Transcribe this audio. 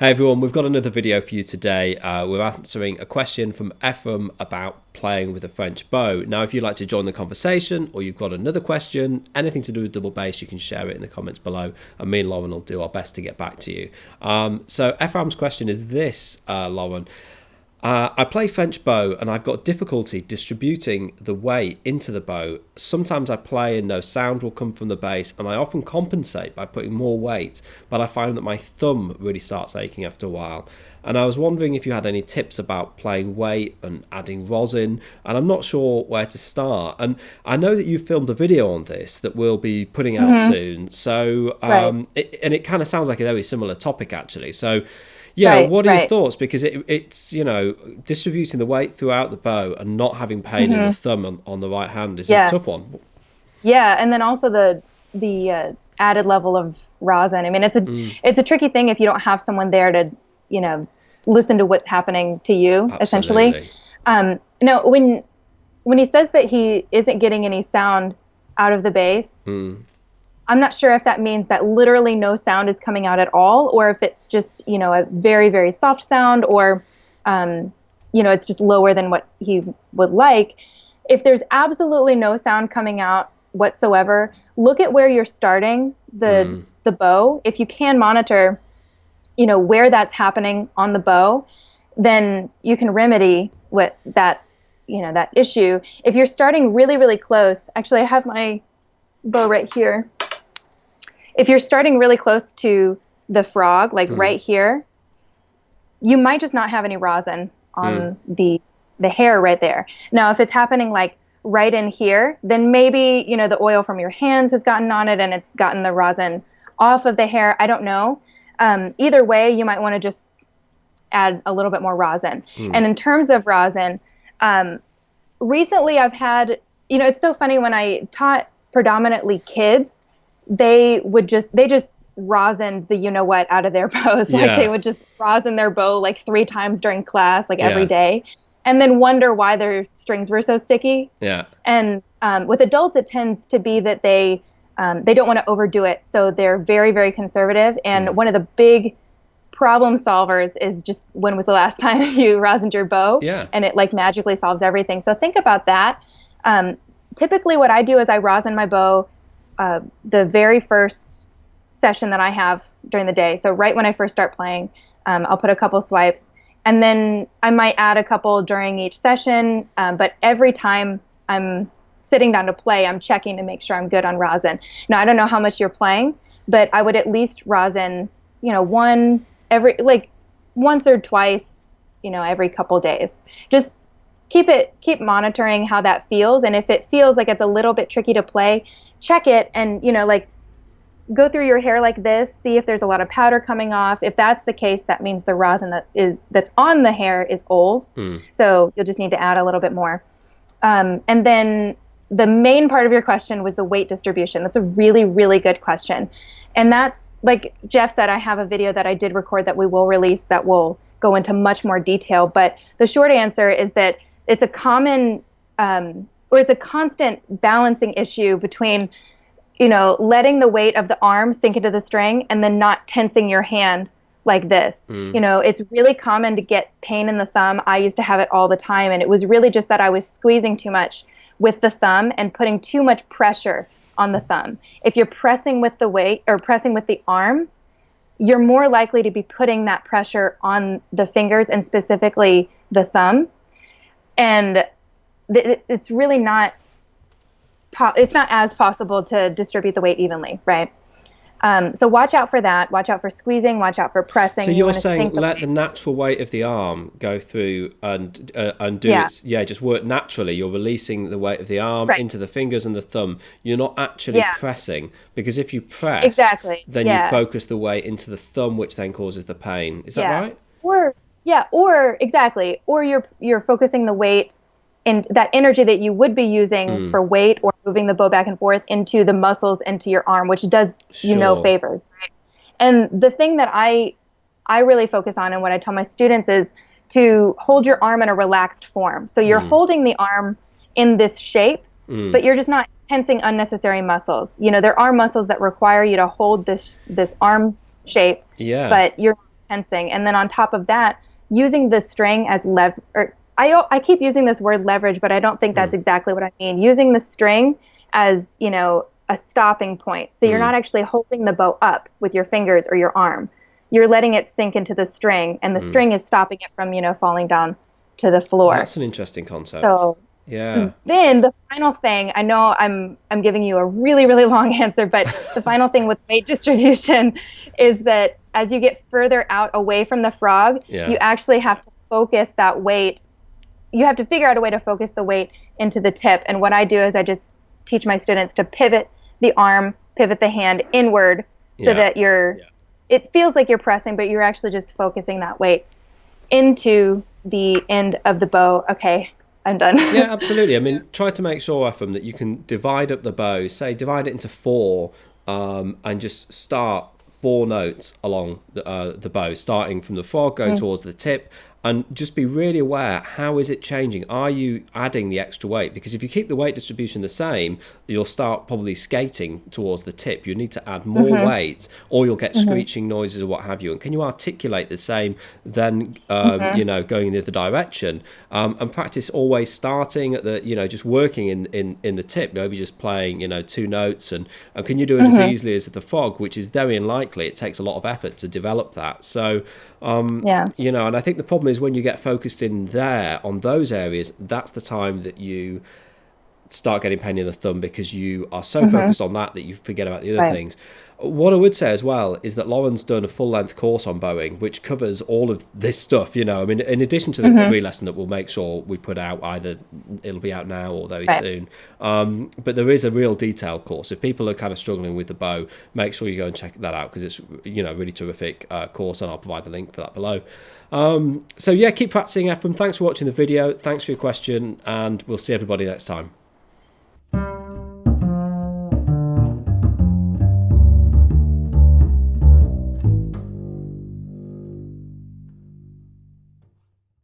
Hey everyone, we've got another video for you today. We're answering a question from Ephraim about playing with a French bow. Now, if you'd like to join the conversation or you've got another question, anything to do with double bass, you can share it in the comments below and me and Lauren will do our best to get back to you. So Ephraim's question is this, Lauren. I play French bow and I've got difficulty distributing the weight into the bow. Sometimes I play and no sound will come from the bass, and I often compensate by putting more weight, but I find that my thumb really starts aching after a while. And I was wondering if you had any tips about playing weight and adding rosin, and I'm not sure where to start. And I know that you filmed a video on this that we'll be putting out soon. So it kind of sounds like a very similar topic actually. So yeah, what are your thoughts? Because it's, you know, distributing the weight throughout the bow and not having pain in the thumb on the right hand is a tough one. Yeah, and then also the added level of rosin. I mean, it's a tricky thing if you don't have someone there to, you know, listen to what's happening to you, essentially. No, when he says that he isn't getting any sound out of the bass, I'm not sure if that means that literally no sound is coming out at all, or if it's just, you know, a very, very soft sound, or, you know, it's just lower than what he would like. If there's absolutely no sound coming out whatsoever, look at where you're starting the bow. If you can monitor, you know, where that's happening on the bow, then you can remedy that issue. If you're starting really, really close, actually I have my bow right here. If you're starting really close to the frog, like right here, you might just not have any rosin on the hair right there. Now, if it's happening like right in here, then maybe, you know, the oil from your hands has gotten on it and it's gotten the rosin off of the hair. I don't know. Either way, you might want to just add a little bit more rosin. And in terms of rosin, recently I've had, you know, it's so funny when I taught predominantly kids, they just rosined the you-know-what out of their bows. Like they would just rosin their bow like 3 times during class, like every day, and then wonder why their strings were so sticky. And with adults, it tends to be that they don't want to overdo it. So they're very, very conservative. And one of the big problem solvers is just, when was the last time you rosined your bow? And it like magically solves everything. So think about that. Typically what I do is I rosin my bow the very first session that I have during the day. So right when I first start playing, I'll put a couple swipes, and then I might add a couple during each session. But every time I'm sitting down to play, I'm checking to make sure I'm good on rosin. Now, I don't know how much you're playing, but I would at least rosin, you know, once or twice, you know, every couple days. Just keep monitoring how that feels. And if it feels like it's a little bit tricky to play, check it and, you know, like go through your hair like this, see if there's a lot of powder coming off. If that's the case, that means the rosin that's on the hair is old. So you'll just need to add a little bit more. And then the main part of your question was the weight distribution. That's a really, really good question. And that's, like Geoff said, I have a video that I did record that we will release that will go into much more detail. But the short answer is that it's a common, or it's a constant balancing issue between, you know, letting the weight of the arm sink into the string and then not tensing your hand like this. You know, it's really common to get pain in the thumb. I used to have it all the time, and it was really just that I was squeezing too much with the thumb and putting too much pressure on the thumb. If you're pressing with the weight or pressing with the arm, you're more likely to be putting that pressure on the fingers and specifically the thumb. And it's really not, it's not as possible to distribute the weight evenly, right? So watch out for that. Watch out for squeezing. Watch out for pressing. So you're saying let the natural weight of the arm go through and do its, just work naturally. You're releasing the weight of the arm into the fingers and the thumb. You're not actually pressing, because if you press, then you focus the weight into the thumb, which then causes the pain. Is that right? Or you're focusing the weight and that energy that you would be using for weight or moving the bow back and forth into the muscles, into your arm, which does you no favors. Right? And the thing that I really focus on and what I tell my students is to hold your arm in a relaxed form. So you're holding the arm in this shape, but you're just not tensing unnecessary muscles. You know, there are muscles that require you to hold this arm shape, but you're tensing. And then on top of that, using the string as I keep using this word leverage, but I don't think that's exactly what I mean. Using the string as, you know, a stopping point. So you're not actually holding the bow up with your fingers or your arm. You're letting it sink into the string, and the string is stopping it from, you know, falling down to the floor. That's an interesting concept. So yeah. Then the final thing, I know I'm giving you a really, really long answer, but the final thing with weight distribution is that as you get further out away from the frog, you actually have to focus that weight. You have to figure out a way to focus the weight into the tip. And what I do is I just teach my students to pivot the arm, pivot the hand inward so that it feels like you're pressing, but you're actually just focusing that weight into the end of the bow. Okay, I'm done. Yeah, absolutely. I mean, try to make sure, Ephraim, that you can divide up the bow, say divide it into 4, and just start 4 notes along the bow, starting from the frog, going towards the tip, and just be really aware, how is it changing? Are you adding the extra weight? Because if you keep the weight distribution the same, you'll start probably skating towards the tip. You need to add more weight, or you'll get screeching noises or what have you. And can you articulate the same, then, you know, going in the other direction? And practice always starting at the, you know, just working in the tip, maybe just playing, you know, 2 notes. And can you do it as easily as the frog, which is very unlikely. It takes a lot of effort to develop that. So, you know, and I think the problem is when you get focused in there on those areas, that's the time that you start getting pain in the thumb, because you are so focused on that you forget about the other things. What I would say as well is that Lauren's done a full-length course on bowing, which covers all of this stuff. You know, I mean, in addition to the free lesson that we'll make sure we put out, either it'll be out now or very soon. But there is a real detailed course. If people are kind of struggling with the bow, make sure you go and check that out, because it's, you know, really terrific course, and I'll provide the link for that below. So yeah, keep practicing, Ephraim. Thanks for watching the video. Thanks for your question, and we'll see everybody next time.